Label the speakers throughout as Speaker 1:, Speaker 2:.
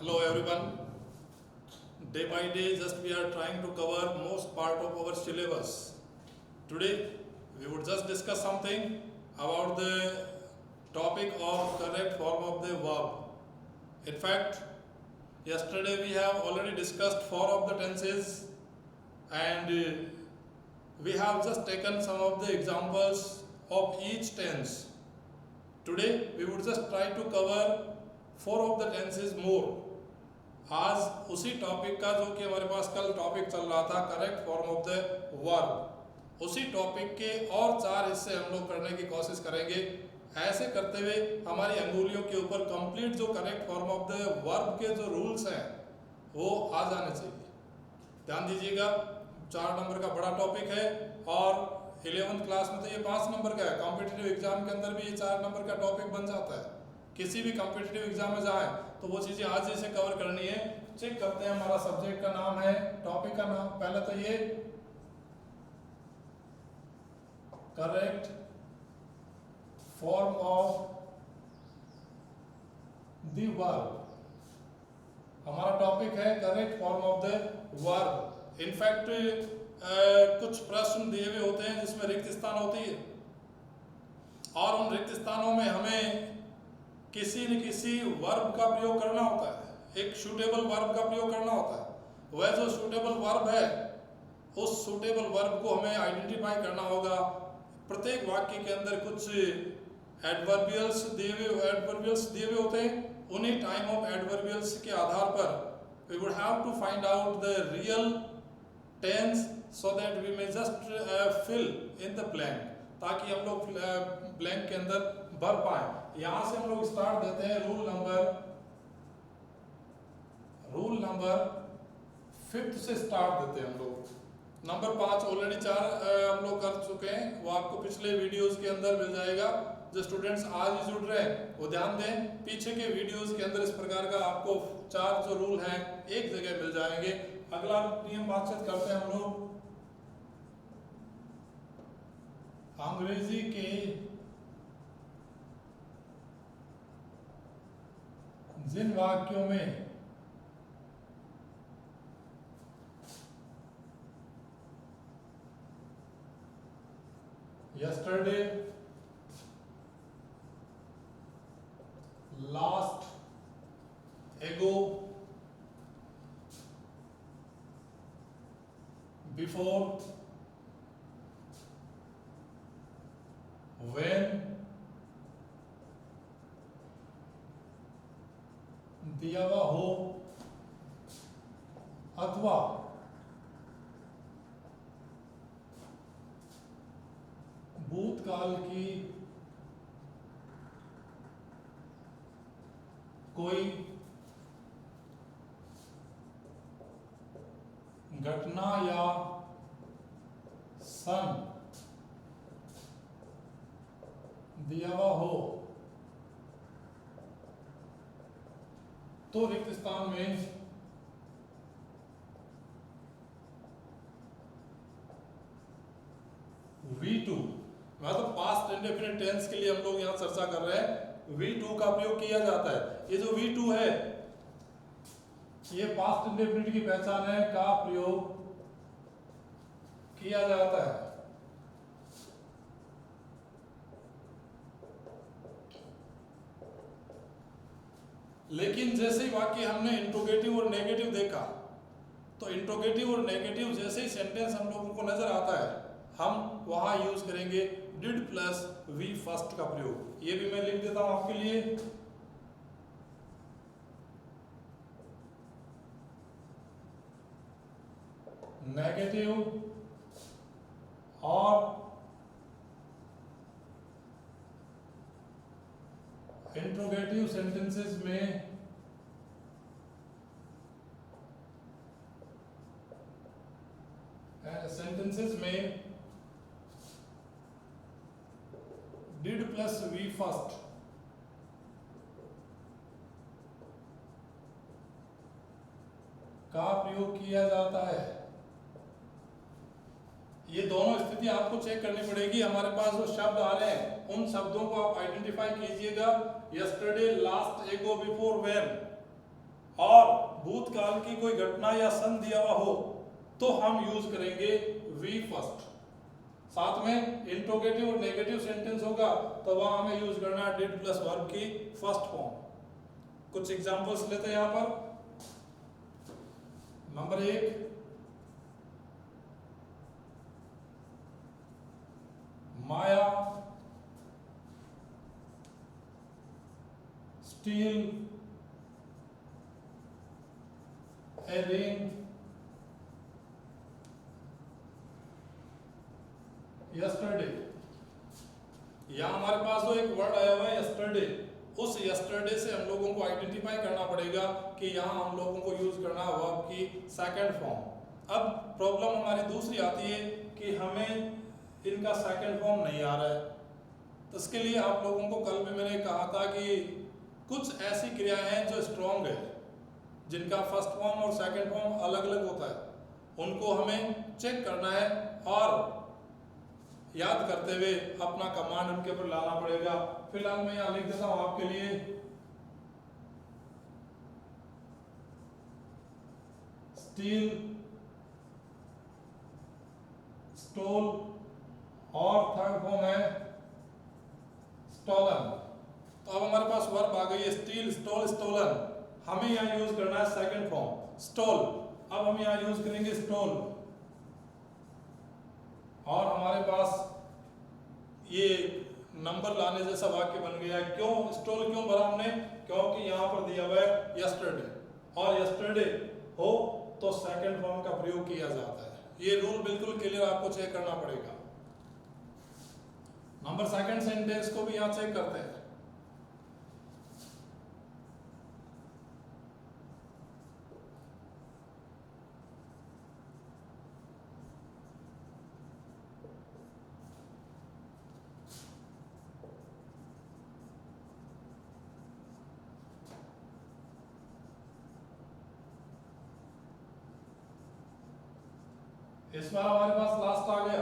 Speaker 1: Hello everyone. Day by day just we are trying to cover most part of our syllabus. Today we would just discuss something about the topic of correct form of the verb. In fact, yesterday we have already discussed four of the tenses and we have just taken some of the examples of each tense. Today we would just try to cover four of the tenses more. आज उसी topic का जो कि हमारे पास कल topic चल रहा था correct form of the verb, उसी टॉपिक के और चार हिस्से हम लोग करने की कोशिश करेंगे। ऐसे करते हुए हमारी अंगुलियों के ऊपर कंप्लीट जो correct form of the verb के जो रूल्स हैं वो आ जाने चाहिए। ध्यान दीजिएगा, 4 नंबर का बड़ा टॉपिक है और 11th क्लास में तो ये 5 नंबर का है। कॉम्पिटिटिव एग्जाम के अंदर भी ये 4 नंबर का टॉपिक बन जाता है। किसी भी कॉम्पिटिटिव एग्जाम में जाए तो वो चीज़ें आज जैसे कवर करनी है। चेक करते हैं, हमारा सब्जेक्ट का नाम है, टॉपिक का नाम पहले तो ये correct form of the verb. हमारा टॉपिक है correct form of the verb. In fact कुछ प्रश्न दिए हुए होते हैं जिसमें रिक्त स्थान होती है और उन रिक्त स्थानों में हमें किसी न किसी वर्ब का प्रयोग करना होता है, एक सूटेबल वर्ब का प्रयोग करना होता है। वह जो सूटेबल वर्ब है उस सूटेबल वर्ब को हमें आइडेंटिफाई करना होगा। प्रत्येक वाक्य के अंदर कुछ एडवर्बियल्स दिए हुए होते हैं। उन्हीं टाइम ऑफ एडवर्बियल्स के आधार पर we would have to find out the real tense so that we may just fill in the blank, ताकि हम लोग ब्लैंक के अंदर भर पाए। यहां से हम लोग स्टार्ट देते हैं रूल नंबर 5 से स्टार्ट देते हैं हम लोग। नंबर 5 ऑलरेडी 4 हम लोग कर चुके हैं, वो आपको पिछले वीडियोस के अंदर मिल जाएगा। जो स्टूडेंट्स आज ही जुड़ रहे हैं वो ध्यान दें, पीछे के वीडियोस के अंदर इस प्रकार का आपको 4 जो रूल हैं एक जगह मिल जाएंगे। अगला नियम बातचीत करते हैं हम लोग अंग्रेजी के जिन वाक्यों में yesterday, last, ago, before, when, दिया हुआ हो अथवा भूतकाल की कोई घटना या सन दिया हुआ हो तो रिक्त स्थान में V2, मतलब पास्ट इंडेफिनिट टेंस के लिए हम लोग यहाँ चर्चा कर रहे हैं, V2 का प्रयोग किया जाता है। ये जो V2 है ये पास्ट इंडेफिनिट की पहचान है का प्रयोग किया जाता है। लेकिन जैसे ही वाक्य हमने इंट्रोगेटिव और नेगेटिव देखा तो इंट्रोगेटिव और नेगेटिव जैसे ही सेंटेंस हम लोगों को नजर आता है हम वहां यूज करेंगे डिड प्लस वी फर्स्ट का प्रयोग। ये भी मैं लिख देता हूं आपके लिए। नेगेटिव और इंट्रोगेटिव सेंटेंसेस में डिड प्लस वी फर्स्ट का प्रयोग किया जाता है। ये दोनों स्थिति आपको चेक करनी पड़ेगी। हमारे पास जो शब्द आ रहे हैं उन शब्दों को आप आइडेंटिफाई कीजिएगा। यस्टरडे, लास्ट, एगो, बिफोर, व्हेन। और भूतकाल की कोई घटना या सन दिया हुआ हो तो हम यूज करेंगे वी फर्स्ट। साथ में इंट्रोगेटिव और नेगेटिव सेंटेंस होगा तो वहां हमें यूज करना है डिड प्लस वर्ब की फर्स्ट फॉर्म। कुछ एग्जांपल्स लेते हैं यहां पर। Number 1, Maya steel a ring yesterday. यहां हमारे पास जो एक वर्ड आया हुआ है यस्टरडे, उस यस्टरडे से हम लोगों को आइडेंटिफाई करना पड़ेगा कि यहां हम लोगों को यूज करना है वर्ब की सेकंड फॉर्म। अब प्रॉब्लम हमारी दूसरी आती है कि हमें इनका सेकंड फॉर्म नहीं आ रहा है। तो इसके लिए आप लोगों को कल भी मैंने कहा था कि कुछ ऐसी क्रियाएं हैं जो स्ट्रॉन्ग है, जिनका फर्स्ट फॉर्म और सेकंड फॉर्म अलग अलग होता है, उनको हमें चेक करना है और याद करते हुए अपना कमांड उनके ऊपर लाना पड़ेगा। फिलहाल मैं यहां लिख देता हूं आपके लिए, स्टील, स्टोल और थर्ड फॉर्म है स्टोलन। तो अब हमारे पास वर्ब आ गई है स्टील, स्टोल, स्टोलन। हमें यहां यूज करना है सेकंड फॉर्म स्टोल। अब हम यहां यूज करेंगे स्टोल और हमारे पास ये नंबर लाने जैसा वाक्य बन गया है। क्यों स्टोल क्यों भरा हमने? क्योंकि यहां पर दिया हुआ है यस्टरडे, और यस्टरडे हो तो सेकंड फॉर्म का प्रयोग किया जाता है। ये रूल बिल्कुल क्लियर आपको चेक करना पड़ेगा। नंबर सेकंड सेंटेंस को भी यहां चेक करते हैं। इस बार हमारे पास लास्ट आ गया,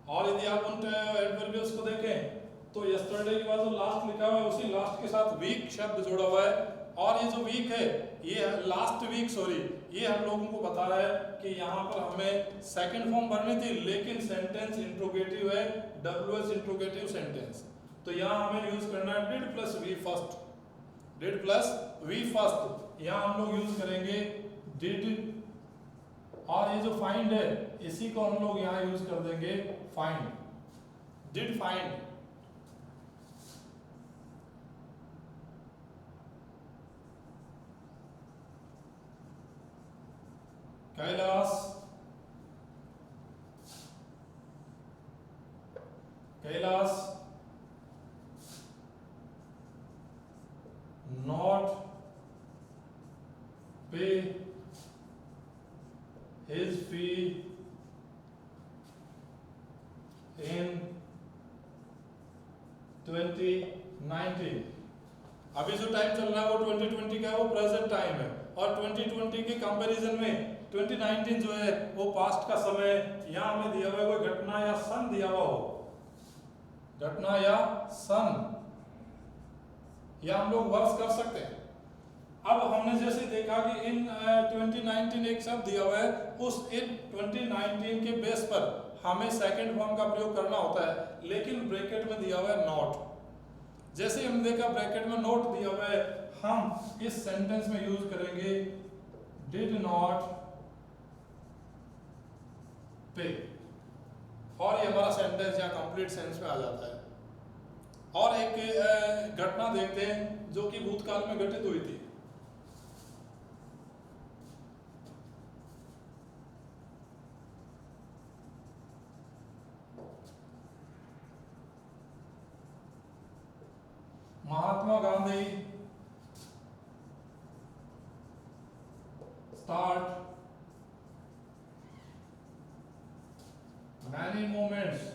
Speaker 1: और यदि आप उन एडवर्बियल्स को देखें तो यस्टरडे के बाद जो लास्ट लिखा हुआ है उसी लास्ट के साथ वीक शब्द जोड़ा हुआ है। और ये जो वीक है ये लास्ट वीक, सॉरी, ये हम लोगों को बता रहा है कि यहाँ पर हमें सेकंड फॉर्म भरनी थी, लेकिन सेंटेंस इंट्रोगेटिव है, डब्ल्यूएच इंट्रोगेटिव सेंटेंस। तो यहाँ हमें यूज करना है did plus V first. Did plus V first यहाँ हम लोग यूज करेंगे डिड, और ये जो फाइंड है इसी को हम लोग यहां यूज कर देंगे find. Did find. Kailash, Kailash not पे his fee in 2019। अभी जो टाइम चल रहा है वो 2020 का है, वो प्रेजेंट टाइम है, और 2020 के कंपैरिजन में 2019 जो है वो पास्ट का समय है। यहां हमें दिया हुआ है कोई घटना या सन दिया हुआ हो, घटना या सन, या हम लोग वर्ष कर सकते हैं। अब हमने जैसे देखा कि इन 2019 एक शब्द दिया हुआ है, उस इन 2019 के बेस पर हमें सेकंड फॉर्म का प्रयोग करना होता है, लेकिन ब्रैकेट में दिया हुआ है नॉट। जैसे हमने देखा ब्रैकेट में नॉट दिया हुआ है, हम इस सेंटेंस में यूज करेंगे डिड नॉट पे, और ये हमारा सेंटेंस यहाँ कंप्लीट सेंस में आ जाता है। और एक घटना देखते हैं जो कि भूतकाल में घटित हुई थी। Mahatma Gandhi start many movements।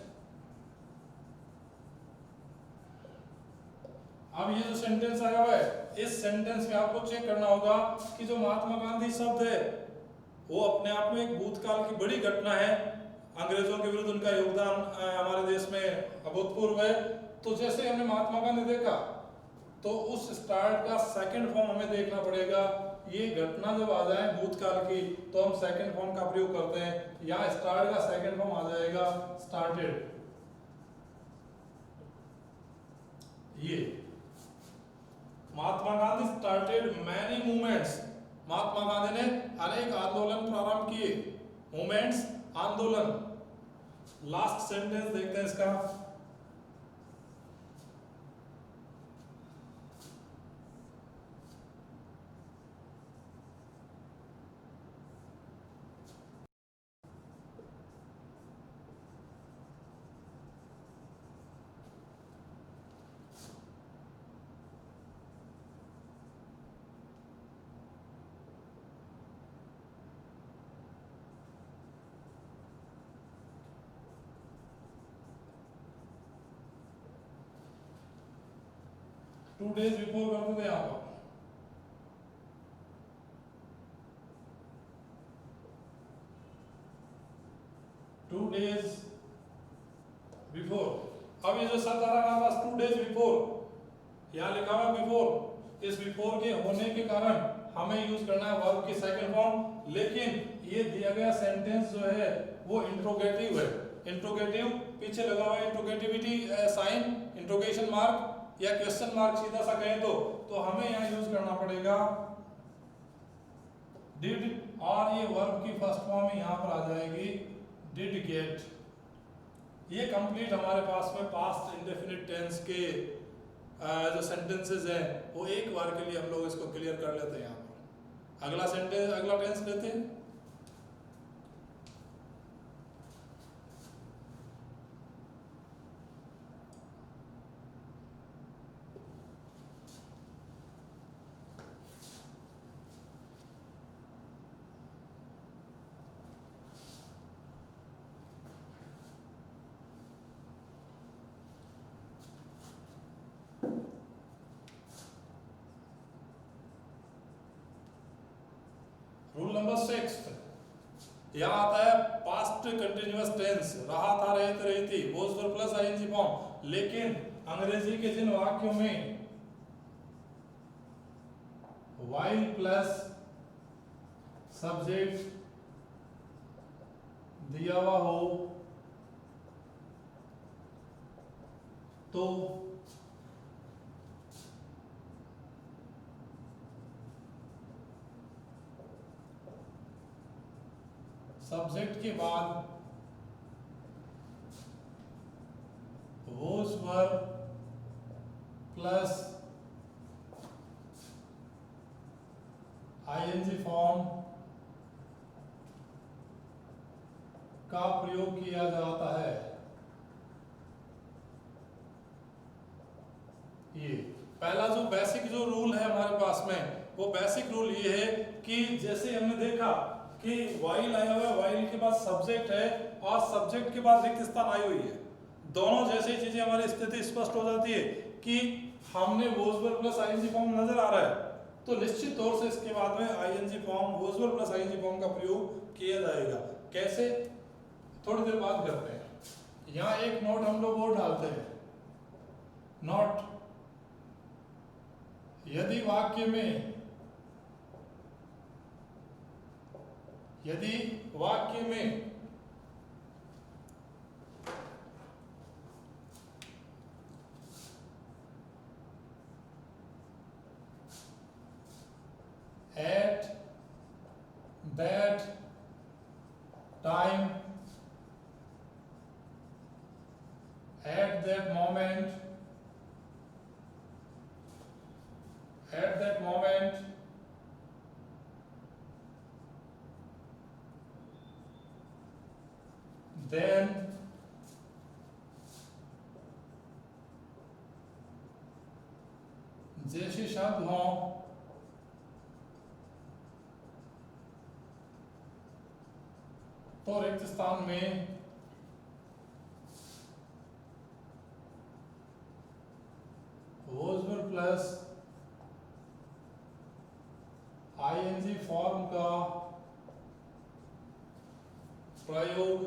Speaker 1: अब ये जो सेंटेंस आया हुआ है, इस सेंटेंस में आपको चेक करना होगा कि जो महात्मा गांधी शब्द है वो अपने आप में एक भूतकाल की बड़ी घटना है। अंग्रेजों के विरुद्ध उनका योगदान हमारे देश में अभूतपूर्व है। तो जैसे हमने महात्मा गांधी देखा तो उस स्टार्ट का सेकंड फॉर्म हमें देखना पड़ेगा। ये घटना जब आ जाए भूतकाल की तो हम सेकंड फॉर्म का प्रयोग करते हैं। यहाँ स्टार्ट का सेकंड फॉर्म आ जाएगा स्टार्टेड। ये Mahatma Gandhi started many movements. Mahatma Gandhi ने अनेक आंदोलन प्रारंभ किए। मूवमेंट्स आंदोलन। लास्ट सेंटेंस देखते हैं इसका। टू डेज बिफोर करते थे यहाँ पर। Two days before. अब ये जो शब्द आ रहा है हमारे पास टू डेज बिफोर, यहाँ लिखा हुआ बिफोर। इस बिफोर के होने के कारण हमें यूज करना है वर्ब की सेकंड फॉर्म। लेकिन ये दिया गया सेंटेंस जो है वो इंट्रोगेटिव है। इंट्रोगेटिव पीछे लगा हुआ है इंट्रोगेटिविटी साइन, इंट्रोगेशन मार्क या क्वेश्चन मार्क सीधा सा कहें तो हमें यहाँ यूज करना पड़ेगा डिड, और ये वर्ब की फर्स्ट फॉर्म यहाँ पर आ जाएगी डिड गेट। ये कंप्लीट हमारे पास में पास्ट इंडेफिनिट टेंस के जो सेंटेंसेस हैं वो एक बार के लिए हम लोग इसको क्लियर कर लेते हैं। यहाँ पर अगला सेंटेंस, अगला टेंस लेते हैं। रूल नंबर 6 यहाँ आता है पास्ट कंटिन्यूअस टेंस। रहा था, रहे थे, रही थी, was were plus ING form. लेकिन अंग्रेजी के जिन वाक्यों में while प्लस सब्जेक्ट दिया हुआ हो तो सब्जेक्ट के बाद was were plus ING form का प्रयोग किया जाता है। ये पहला जो बेसिक जो रूल है हमारे पास में, वो बेसिक रूल ये है कि जैसे हमने देखा कि वाइल आया हुआ है, वाइल के बाद सब्जेक्ट है और सब्जेक्ट के बाद रिक्त स्थान आई हुई है। दोनों जैसी चीजें हमारी स्थिति स्पष्ट हो जाती है कि हमने was were plus ING form नजर आ रहा है तो निश्चित तौर से इसके बाद में ING form, was were plus ING form का प्रयोग किया जाएगा। कैसे, थोड़ी देर बाद करते हैं। यहाँ एक नोट हम लोग और डालते हैं। नोट, यदि वाक्य में at that time, at that moment, then जैसे शब्द हों तो रिक्त स्थान में was were plus ING form का प्रयोग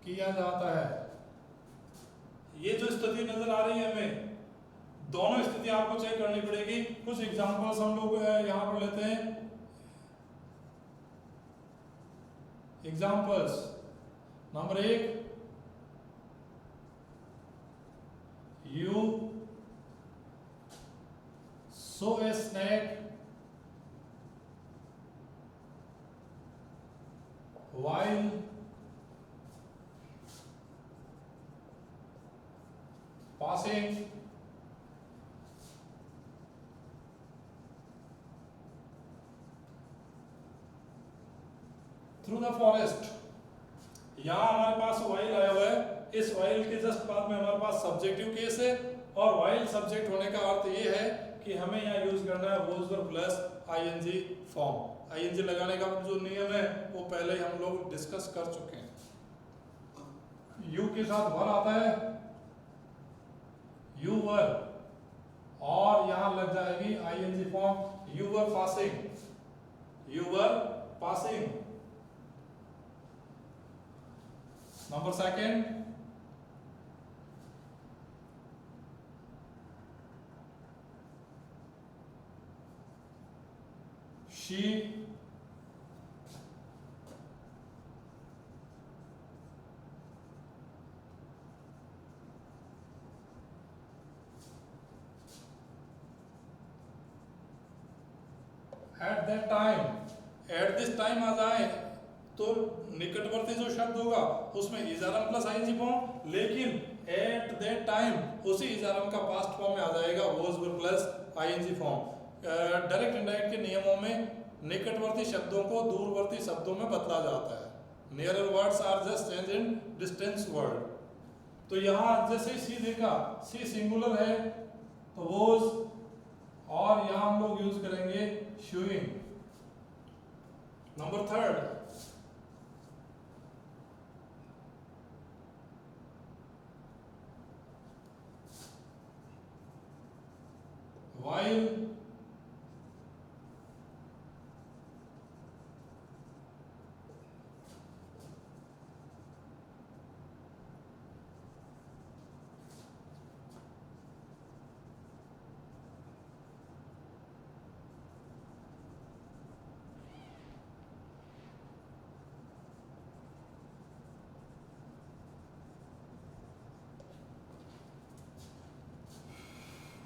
Speaker 1: किया जाता है। ये जो स्थिति नजर आ रही है हमें, दोनों स्थिति आपको चेक करनी पड़ेगी। कुछ एग्जांपल्स हम लोग यहां पर लेते हैं। Examples number 1, you sew a snake while passing through the forest। यहां हमारे पास वाइल आया हुआ है, इस वाइल के जस्ट बाद में हमारे पास सब्जेक्टिव केस है, और वाइल सब्जेक्ट होने का अर्थ ये है कि हमें यहाँ यूज करना है was verb plus ING form. ING लगाने का जो नियम है वो पहले ही हम लोग डिस्कस कर चुके हैं। यू के साथ वर आता है, यू वर, और यहां लग जाएगी ING form, you were passing, you were passing. Number 2, she at that time, at this time आ जाए तो निकटवर्ती जो शब्द होगा उसमें इजारम प्लस आईएनजी फॉर्म, लेकिन एट दैट टाइम उसी इजारम का पास्ट फॉर्म में आ जाएगा was verb plus ING form. Direct indirect के नियमों में निकटवर्ती शब्दों को दूरवर्ती शब्दों में बदला जाता है। Nearer words are just change in distance word. तो यहाँ जैसे सी देखा, सी सिंगुलर है तो वोज, और यहाँ हम लोग यूज करेंगे शूइंग। नंबर 3, while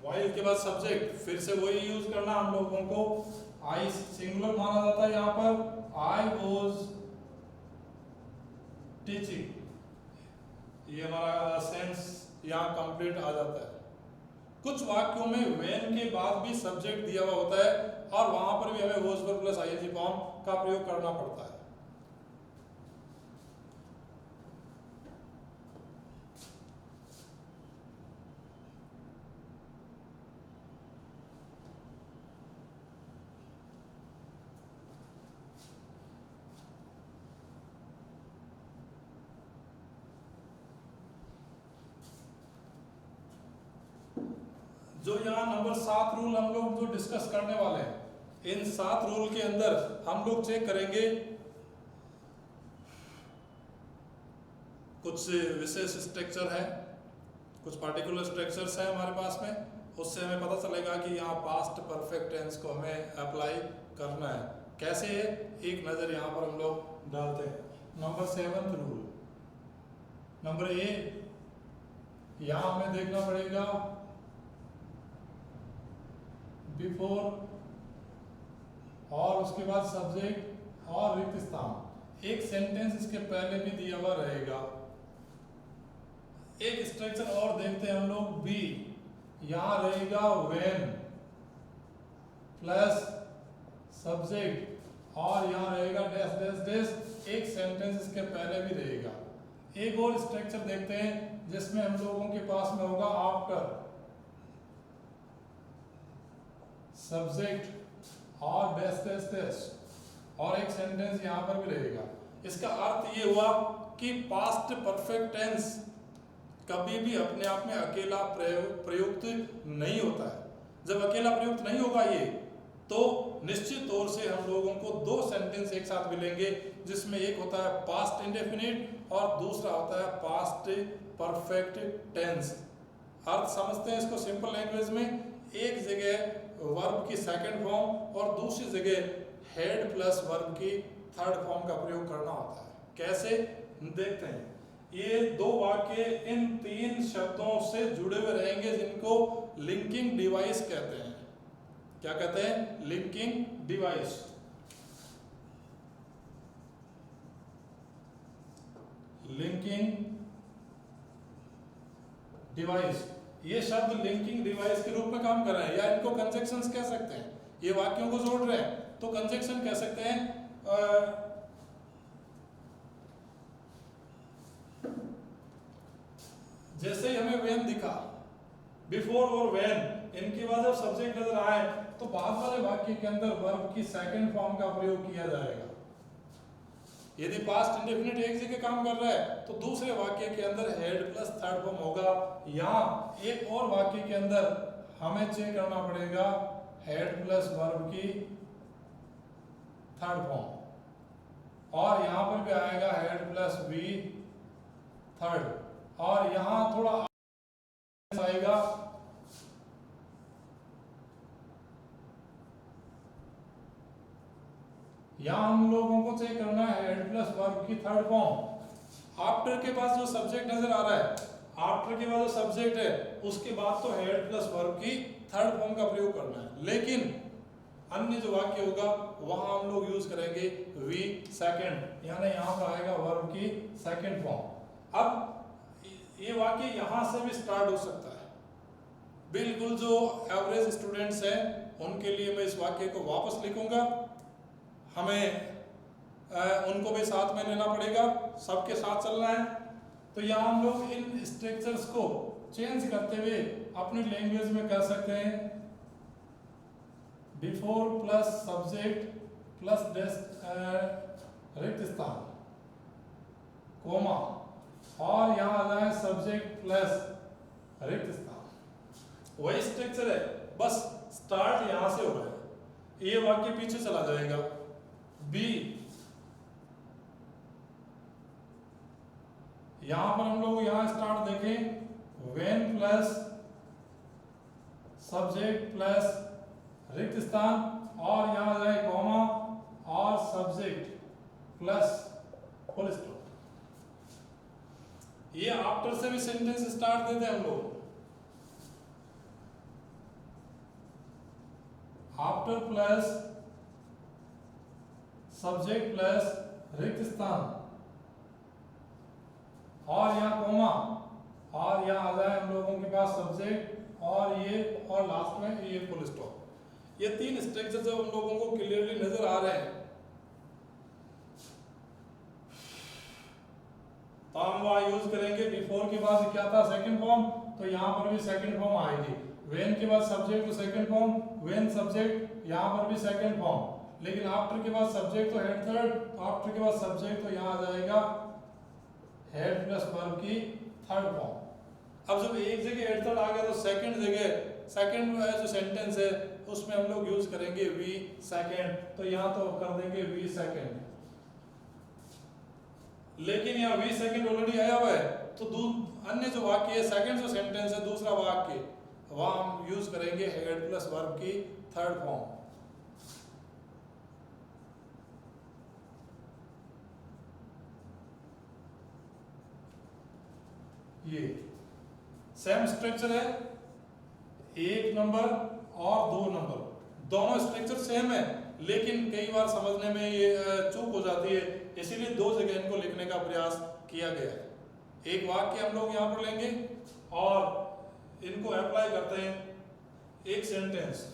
Speaker 1: वाइल के बाद सब्जेक्ट, फिर से वही यूज करना हम लोगों को। आई सिंगुलर माना जाता है यहाँ पर, आई वॉज टीचिंग, ये हमारा सेंस यहाँ कंप्लीट आ जाता है। कुछ वाक्यों में व्हेन के बाद भी सब्जेक्ट दिया हुआ होता है और वहां पर भी हमें was verb plus ING form का प्रयोग करना पड़ता है। जो यहाँ नंबर 7 रूल हम लोग जो डिस्कस करने वाले हैं, इन 7 रूल के अंदर हम लोग चेक करेंगे कुछ विशेष स्ट्रक्चर है, कुछ पार्टिकुलर स्ट्रक्चर्स हैं हमारे पास में। उससे हमें पता चलेगा कि यहाँ पास्ट परफेक्ट टेंस को हमें अप्लाई करना है। कैसे है, एक नज़र यहाँ पर हम लोग डालते हैं। नंबर 7 रूल, नंबर ए, यहाँ हमें देखना पड़ेगा बिफोर और उसके बाद सब्जेक्ट और रिक्त स्थान। एक सेंटेंस इसके पहले भी दिया हुआ रहेगा। एक स्ट्रक्चर और देखते हैं हम लोग, बी, यहां रहेगा व्हेन प्लस सब्जेक्ट और यहां रहेगा डैश डैश डैश। एक सेंटेंस इसके पहले भी रहेगा। एक और स्ट्रक्चर देखते हैं जिसमें हम लोगों के पास में होगा आफ्टर सब्जेक्ट और डैश डैश डैश, और एक सेंटेंस यहां पर भी रहेगा। इसका अर्थ ये हुआ कि पास्ट परफेक्ट टेंस कभी भी अपने आप में अकेला प्रयुक्त नहीं होता है। जब अकेला प्रयुक्त नहीं होगा ये, तो निश्चित तौर से हम लोगों को 2 सेंटेंस एक साथ मिलेंगे, जिसमें एक होता है पास्ट इंडेफिनिट और दूसरा होता है पास्ट परफेक्ट टेंस। अर्थ समझते हैं इसको सिंपल लैंग्वेज में, एक जगह वर्ब की सेकंड फॉर्म और दूसरी जगह हेड प्लस वर्ब की थर्ड फॉर्म का प्रयोग करना होता है। कैसे देखते हैं। ये दो वाक्य इन तीन शब्दों से जुड़े हुए रहेंगे जिनको लिंकिंग डिवाइस कहते हैं। क्या कहते हैं? Linking device. लिंकिंग डिवाइस, ये शब्द लिंकिंग डिवाइस के रूप में काम कर रहे हैं, या इनको कंजक्शंस कह सकते हैं। ये वाक्यों को जोड़ रहे हैं तो कंजक्शन कह सकते हैं। जैसे ही हमें व्हेन दिखा, बिफोर और व्हेन, इनके बाद जब सब्जेक्ट नजर आए तो बाद वाले वाक्य के अंदर वर्ब की सेकंड फॉर्म का प्रयोग किया जाएगा। यदि पास्ट इंडेफिनिट एक जगह काम कर रहा है तो दूसरे वाक्य के अंदर हेड प्लस थर्ड फॉर्म होगा। यहाँ एक और वाक्य के अंदर हमें चेक करना पड़ेगा हेड प्लस वर्ब की थर्ड फॉर्म, और यहाँ पर भी आएगा हेड प्लस बी थर्ड, और यहाँ थोड़ा आएगा यहाँ हम लोगों को चेक करना है हेड प्लस वर्ब की थर्ड फॉर्म। आफ्टर के पास जो सब्जेक्ट नजर आ रहा है, आफ्टर के बाद जो सब्जेक्ट है उसके बाद तो हेड प्लस वर्ब की थर्ड फॉर्म का प्रयोग करना है, लेकिन अन्य जो वाक्य होगा वहां हम लोग यूज करेंगे वी सेकंड, यानी यहाँ पर आएगा वर्ब की सेकंड फॉर्म। अब ये वाक्य यहाँ से भी स्टार्ट हो सकता है। बिल्कुल जो एवरेज स्टूडेंट्स हैं उनके लिए मैं इस वाक्य को वापस लिखूंगा, हमें उनको भी साथ में लेना पड़ेगा, सबके साथ चलना है। तो यहाँ हम लोग इन स्ट्रक्चर्स को चेंज करते हुए अपनी लैंग्वेज में कर सकते हैं। बिफोर प्लस सब्जेक्ट प्लस रिक्त स्थान कोमा, और यहाँ आ जाए सब्जेक्ट प्लस रिक्त स्थान। वही स्ट्रक्चर है, बस स्टार्ट यहाँ से हो रहा है, ये वाक्य पीछे चला जाएगा। बी, यहां पर हम लोग यहाँ स्टार्ट देखें व्हेन प्लस सब्जेक्ट प्लस रिक्त स्थान, और यहाँ जाए कॉमा और सब्जेक्ट प्लस फुल स्टॉप। ये आफ्टर से भी सेंटेंस स्टार्ट देते हैं हम लोग। आफ्टर प्लस सब्जेक्ट प्लस रिक्त स्थान, और यहाँ कोमा, और यहाँ आ जाए हम लोगों के पास सब्जेक्ट और ये, और लास्ट में ये फुल स्टॉप। ये तीन स्ट्रक्चर जब हम लोगों को क्लियरली नजर आ रहे हैं तो हम वहां यूज करेंगे। बिफोर के बाद क्या था? सेकंड फॉर्म, तो यहाँ पर भी सेकंड फॉर्म आएगी। व्हेन के बाद सब्जेक्ट तो सेकंड फॉर्म, व्हेन सब्जेक्ट, यहाँ पर भी सेकंड फॉर्म। लेकिन आफ्टर के बाद सब्जेक्ट तो हेड थर्ड, तो आफ्टर के बाद सब्जेक्ट तो यहाँ आ जाएगा हेड प्लस वर्ब की थर्ड फॉर्म। अब जब एक जगह हेड थर्ड आ गया तो सेकंड जगह सेकंड जो सेंटेंस है उसमें हम लोग यूज करेंगे वी सेकंड, तो यहाँ तो कर देंगे वी सेकंड। लेकिन यहाँ वी सेकंड ऑलरेडी आया हुआ है, तो अन्य जो वाक्य है, सेकंड जो सेंटेंस है दूसरा वाक्य, वहां हम यूज करेंगे हेड प्लस वर्ब की थर्ड फॉर्म। ये सेम स्ट्रक्चर है, एक नंबर और दो नंबर, दोनों स्ट्रक्चर सेम है, लेकिन कई बार समझने में ये चूक हो जाती है, इसीलिए दो जगह इनको लिखने का प्रयास किया गया है। एक वाक्य हम लोग यहाँ पर लेंगे और इनको अप्लाई करते हैं एक सेंटेंस।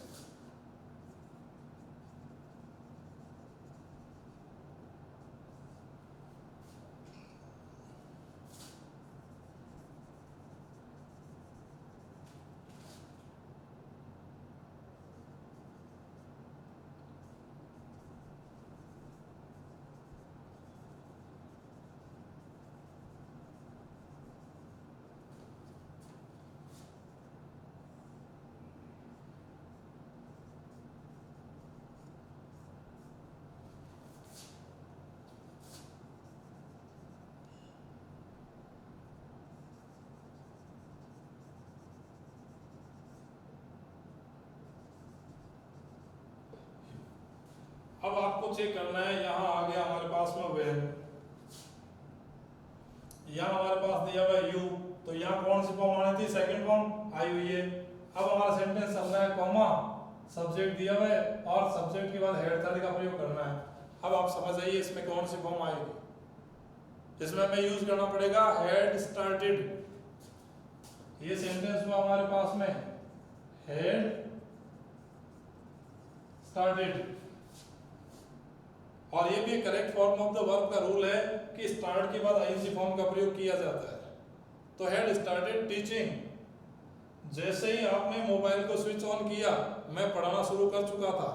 Speaker 1: आपको चेक करना है, यहाँ आ गया हमारे पास में वेन, यहाँ हमारे पास दिया हुआ है यू, तो यहाँ कौन सी फॉर्म आनी थी, सेकंड फॉर्म आई हुई है। अब हमारा सेंटेंस चलना है, कॉमा सब्जेक्ट दिया हुआ है और सब्जेक्ट के बाद हेड थर्ड का प्रयोग करना है। अब आप समझ जाइए इसमें कौन सी फॉर्म आएगी। इसमें हमें यूज करना पड़ेगा हेड स्टार्टेड। ये सेंटेंस हुआ हमारे पास में हेड स्टार्टेड, और ये भी correct form of the verb का रूल है कि स्टार्ट के बाद आईएनजी फॉर्म का प्रयोग किया जाता है। तो हेड स्टार्टेड टीचिंग, जैसे ही आपने मोबाइल को स्विच ऑन किया, मैं पढ़ाना शुरू कर चुका था,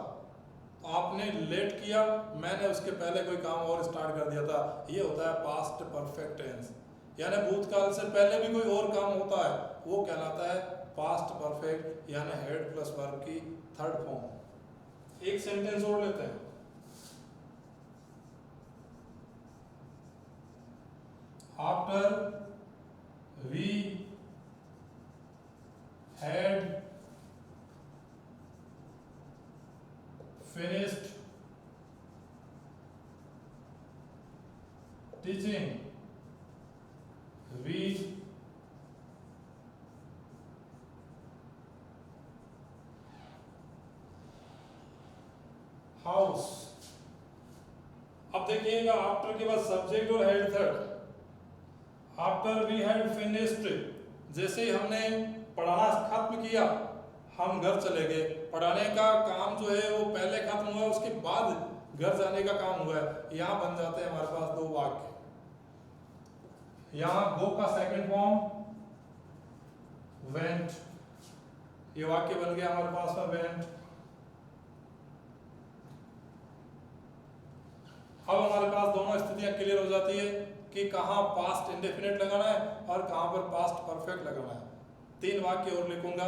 Speaker 1: तो आपने लेट किया, मैंने उसके पहले कोई काम और स्टार्ट कर दिया था। ये होता है पास्ट परफेक्ट टेंस, यानी भूतकाल से पहले भी कोई और काम होता है, वो कहलाता है पास्ट परफेक्ट, यानी हेड प्लस वर्ब की थर्ड फॉर्म। एक सेंटेंस और लेते हैं, after we had finished teaching, we house। अब देखिएगा आफ्टर के बाद सब्जेक्ट और had third. After we had finished, जैसे ही हमने पढ़ाना खत्म किया, हम घर चले गए। पढ़ाने का काम जो है वो पहले खत्म हुआ, उसके बाद घर जाने का काम हुआ है। यहाँ बन जाते हैं हमारे पास दो वाक्य। यहाँ गो का सेकंड फॉर्म वेंट, ये वाक्य बन गया हमारे पास में वेंट। अब हमारे पास दोनों स्थितियां क्लियर हो जाती है कि कहाँ पास्ट इंडेफिनिट लगाना है और कहाँ पर पास्ट परफेक्ट लगाना है। तीन वाक्य और लिखूंगा।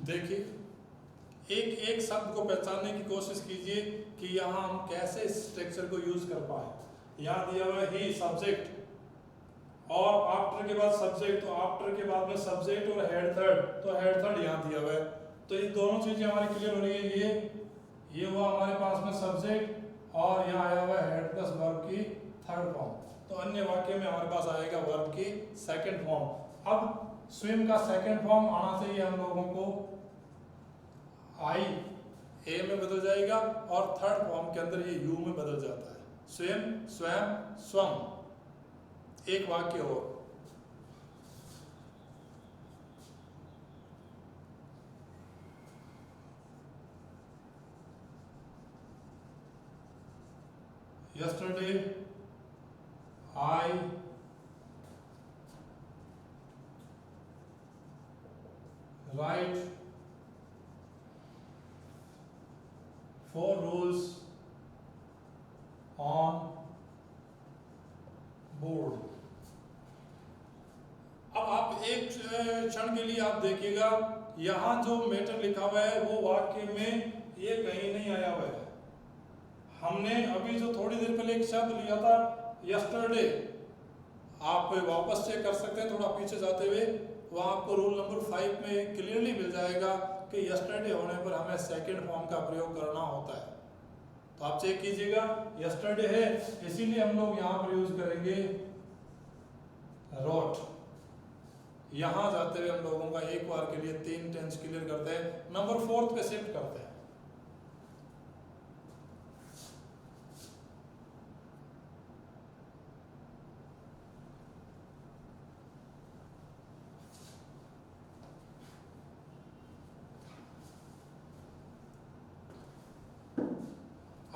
Speaker 1: देखिए एक एक शब्द को पहचानने की कोशिश कीजिए कि यहाँ हम कैसे इस स्ट्रक्चर को यूज कर पाए। यहाँ दिया हुआ है ही सब्जेक्ट और आफ्टर के बाद सब्जेक्ट, तो आफ्टर के बाद में सब्जेक्ट और हेड थर्ड, तो हेड थर्ड यहाँ दिया हुआ है। तो ये दोनों चीजें हमारी क्लियर हो रही है। ये हुआ हमारे पास में सब्जेक्ट और यहाँ आया हुआ है हेड प्लस वर्ब की थर्ड फॉर्म। तो अन्य वाक्य में हमारे पास आएगा वर्ब की सेकंड फॉर्म। अब स्विम का सेकंड फॉर्म आना चाहिए हम लोगों को, आई ए में बदल जाएगा और थर्ड फॉर्म के अंदर ये यू में बदल जाता है। स्विम, स्वयं, स्वम। एक वाक्य और, yesterday I write 4 rules on board। अब आप एक क्षण के लिए आप देखिएगा, यहाँ जो मैटर लिखा हुआ है वो वाक्य में ये कहीं नहीं आया हुआ है। हमने अभी जो थोड़ी देर पहले एक शब्द लिया था यस्टरडे, आप वापस चेक कर सकते हैं थोड़ा पीछे जाते हुए, वहाँ आपको रूल नंबर 5 में क्लियरली मिल जाएगा कि यस्टरडे होने पर हमें सेकंड फॉर्म का प्रयोग करना होता है। तो आप चेक कीजिएगा, यस्टरडे है इसीलिए हम लोग यहाँ पर यूज करेंगे रोट। यहाँ जाते हुए हम लोगों का एक बार के लिए 3 टेंस क्लियर करते हैं, नंबर 4 पे शिफ्ट करते हैं।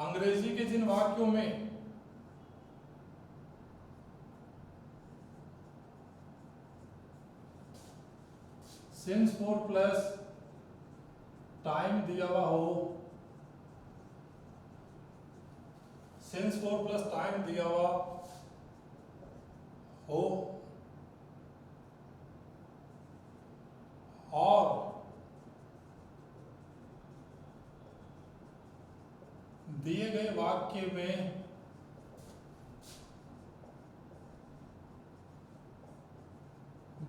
Speaker 1: अंग्रेजी के जिन वाक्यों में सिंस 4 प्लस टाइम दिया हुआ हो, सिंस 4 प्लस टाइम दिया हुआ हो और दिए गए वाक्य में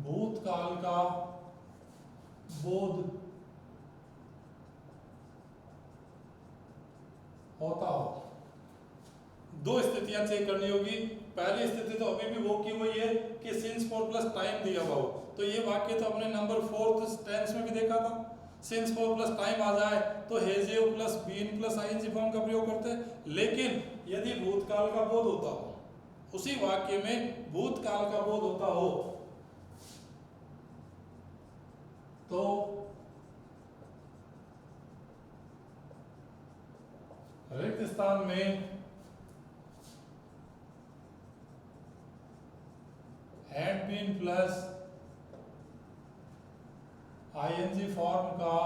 Speaker 1: भूतकाल का बोध होता हो। दो स्थितियां चेक करनी होगी। पहली स्थिति तो अभी भी वो की हुई है कि सिंस 4 प्लस टाइम दिया हुआ हो, तो ये वाक्य तो हमने नंबर 4 टेंस में भी देखा था। सिंस 4 प्लस टाइम आ जाए तो has you plus been plus ING form का प्रयोग करते हैं। लेकिन यदि भूतकाल का बोध होता हो, उसी वाक्य में भूतकाल का बोध होता हो, तो रिक्त स्थान में had been plus ING form का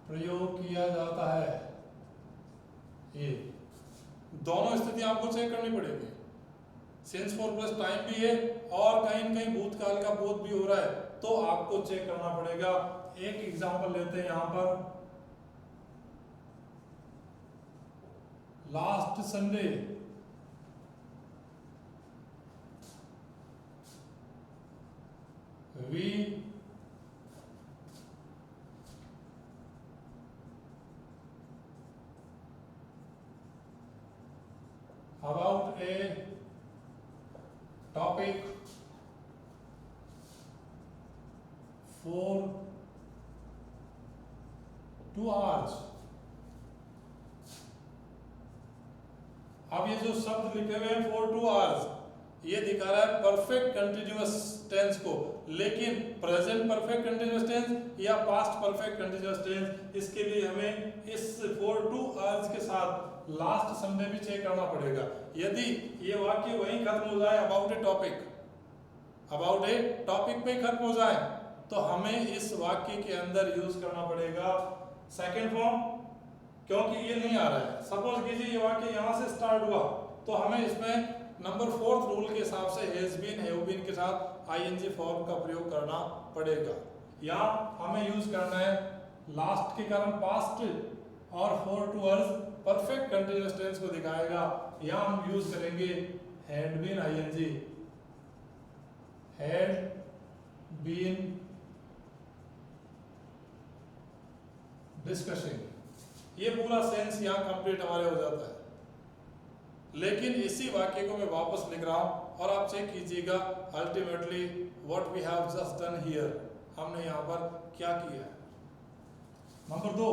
Speaker 1: प्रयोग किया जाता है। ये दोनों स्थिति आपको चेक करनी पड़ेगी। सिंस 4 प्लस टाइम भी है और कहीं न कहीं भूतकाल का बोध भी हो रहा है, तो आपको चेक करना पड़ेगा। एक एग्जांपल लेते हैं यहां पर, last Sunday we about a topic for 2 hours। अब ये जो शब्द लिखे हुए हैं for 2 hours, ये दिखा रहा है परफेक्ट कंटिन्यूअस टेंस को, लेकिन प्रेजेंट परफेक्ट कंटिन्यूअस टेंस या पास्ट परफेक्ट कंटिन्यूअस टेंस, इसके लिए हमें इस for 2 hours के साथ लास्ट संडे भी चेक करना पड़ेगा। यदि ये वाक्य वहीं खत्म हो जाए अबाउट ए टॉपिक पे खत्म हो जाए, तो हमें इस वाक्य के अंदर यूज करना पड़ेगा सेकंड फॉर्म, क्योंकि ये नहीं आ रहा है। सपोज कीजिए ये वाक्य यहाँ से स्टार्ट हुआ, तो हमें इसमें नंबर 4 रूल के हिसाब से हैज बीन हैव बीन के साथ आईएनजी फॉर्म का प्रयोग करना पड़ेगा। यहाँ हमें यूज करना है लास्ट के कारण पास्ट और for 2 hours perfect continuous tense को दिखाएगा। यहाँ हम यूज करेंगे had been ING, had been discussing. ये पूरा सेंस यहाँ कंप्लीट हमारे हो जाता है। लेकिन इसी वाक्य को मैं वापस लिख रहा हूं और आप चेक कीजिएगा ultimately what we have just done here, हमने यहाँ पर क्या किया है। Number 2,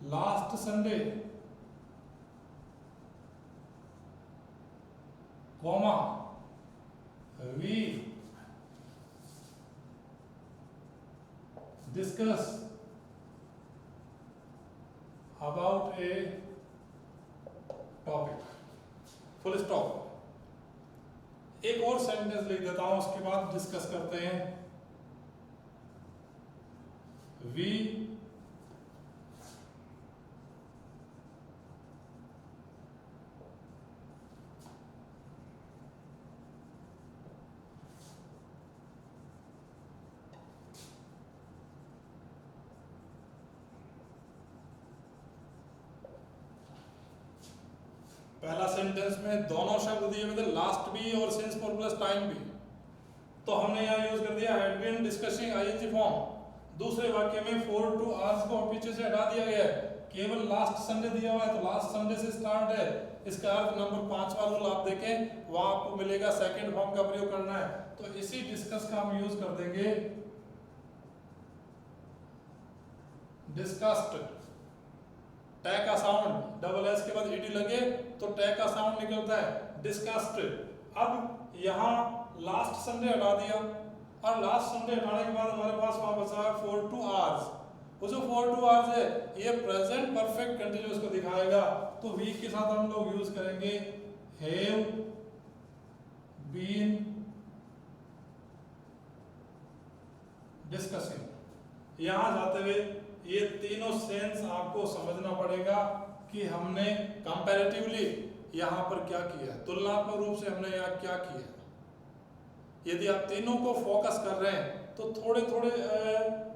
Speaker 1: last Sunday comma we discuss about a topic, full stop. एक और सेंटेंस लिख देता हूं, उसके बाद डिस्कस करते हैं। वी पहला सेंटेंस में दोनों शब्द दिए हुए थे, लास्ट भी और सिंस 4 प्लस टाइम भी, तो हमने यहाँ यूज कर दिया had been discussing ING form. दूसरे वाक्य में 4 to hours को पीछे से हटा दिया गया है, केवल लास्ट संडे दिया हुआ है तो लास्ट संडे से स्टार्ट है। इसका अर्थ नंबर 5 वाला रूल आप देखें, वहां आपको मिलेगा सेकंड फॉर्म का प्रयोग करना है। तो इसी डिस्कस का हम यूज कर देंगे डिस्कस्ड। टै का साउंड डबल एस के बाद ईडी लगे तो टै का साउंड निकलता है डिस्कस्ड। अब यहाँ लास्ट संडे हटा दिया और लास्ट संडे हटाने के बाद हमारे पास वहां बचा है 4 to hours। वो जो 4 to hours है ये प्रेजेंट परफेक्ट कंटिन्यूअस को दिखाएगा, तो वीक के साथ हम लोग यूज करेंगे हैव बीन डिस्कसिंग। यहां जाते हुए ये तीनों सेंस आपको समझना पड़ेगा कि हमने कंपैरेटिवली यहाँ पर क्या किया है, तुलनात्मक रूप से हमने यहाँ क्या किया है। यदि आप तीनों को फोकस कर रहे हैं तो थोड़े थोड़े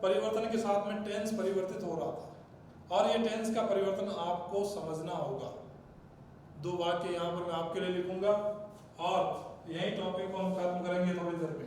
Speaker 1: परिवर्तन के साथ में टेंस परिवर्तित हो रहा था और ये टेंस का परिवर्तन आपको समझना होगा। दो वाक्य यहाँ पर मैं आपके लिए लिखूंगा और यही टॉपिक को हम खत्म करेंगे थोड़ी देर में।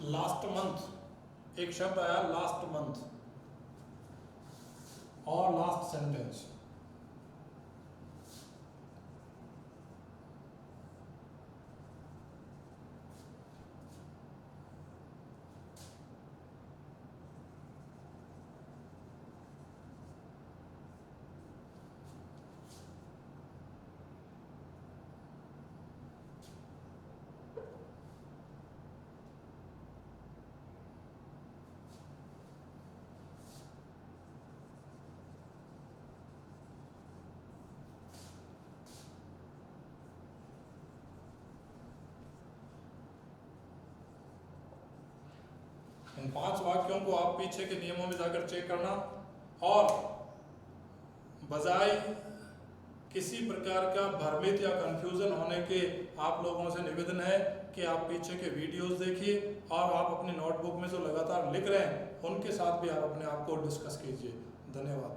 Speaker 1: लास्ट मंथ एक शब्द आया लास्ट मंथ और लास्ट सेंटेंस। इन 5 वाक्यों को आप पीछे के नियमों में जाकर चेक करना और बजाय किसी प्रकार का भ्रमित या कंफ्यूजन होने के आप लोगों से निवेदन है कि आप पीछे के वीडियोस देखिए और आप अपनी नोटबुक में जो लगातार लिख रहे हैं उनके साथ भी आप अपने आप को डिस्कस कीजिए। धन्यवाद।